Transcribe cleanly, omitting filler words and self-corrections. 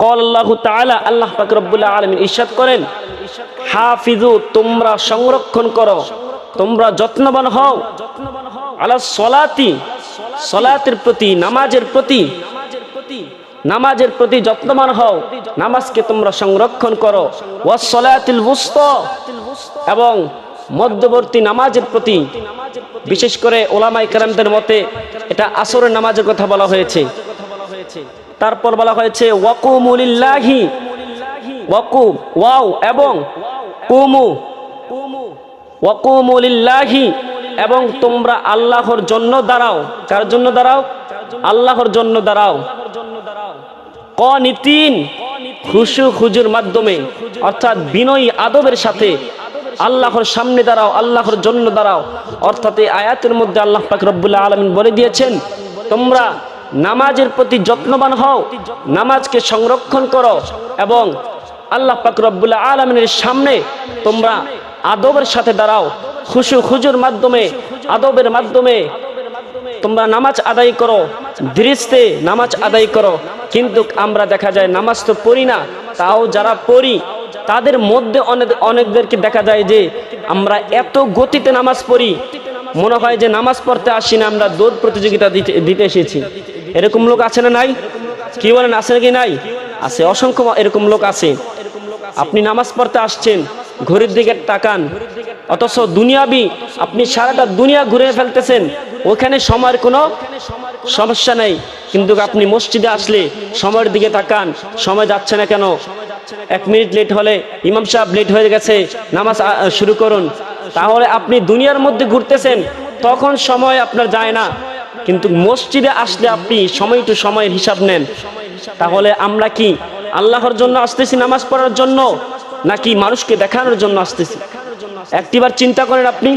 ক্বাল আল্লাহু তাআলা, আল্লাহ পাক রব্বুল আলামিন ইরশাদ করেন, হাফিজু, তোমরা সংরক্ষণ করো, তোমরা যত্নবান হও, আলা সলাতি, সলাতের প্রতি, নামাজের প্রতি যত্নবান হও, নামাজকে তোমরা সংরক্ষণ করো, ওয়াস সলাতিল wusta, এবং মধ্যবর্তী নামাজের প্রতি, বিশেষ করে ওলামায়ে কেরামদের মতে এটা আসরের নামাজের কথা বলা হয়েছে। তারপর বলা হয়েছে ওয়াকুমু লিল্লাহি, ওয়াকুম, ওয়াও এবং কুমু, ওয়াকুমু লিল্লাহি, এবং তোমরা আল্লাহর জন্য দাঁড়াও। কার জন্য দাঁড়াও? আল্লাহর জন্য দাঁড়াও। কনিতিন, খুশু খুজুর মাধ্যমে, অর্থাৎ বিনয়ী আদবের সাথে আল্লাহর সামনে দাঁড়াও, আল্লাহর জন্য দাঁড়াও। অর্থাৎ এই আয়াতের মধ্যে আল্লাহ পাক রব্বুল আলামিন বলে দিয়েছেন, তোমরা নামাজের প্রতি যত্নবান হও, নামাজকে সংরক্ষণ করো, এবং আল্লাহ পাক রব্বুল আলামিনের সামনে তোমরা আদবের সাথে দাঁড়াও, খুশু খুজুর মাধ্যমে, আদবের মাধ্যমে তোমরা নামাজ আদায় করো, দৃষ্টিতে নামাজ আদায় করো। কিন্তু আমরা দেখা যায় নামাজ তো পড়ি না, তাও যারা পড়ি তাদের মধ্যে অনেকদেরকে দেখা যায় যে আমরা এত গতিতে নামাজ পড়ি, মনে হয় যে নামাজ পড়তে আসি না, আমরা দৌড় প্রতিযোগিতা দিতে এসেছি। এরকম লোক আছে না নাই? কি বলেন, আছে নাকি নাই? আছে, অসংখ্য এরকম লোক আছে। আপনি নামাজ পড়তে আসছেন, ঘড়ির দিকে তাকান, অথচ দুনিয়াবি আপনি সারাটা দুনিয়া ঘুরে ফেলতেছেন, ওখানে সময়ের কোনো সমস্যা নেই। কিন্তু আপনি মসজিদে আসলে সময়ের দিকে তাকান, সময় যাচ্ছে না কেন? 1 মিনিট লেট হলে ইমাম সাহেব লেট হয়ে গেছে, নামাজ শুরু করুন। তাহলে আপনি দুনিয়ার মধ্যে ঘুরতেছেন, তখন সময় আপনার যায় না। কিন্তু মসজিদে আসলে আপনি সময় টু সময়ের হিসাব নেন। তাহলে আমরা কি আল্লাহর জন্য আসতেছি নামাজ পড়ার জন্য, নাকি মানুষকে দেখানোর জন্য আসতেছি? একটিবার চিন্তা করেন আপনি।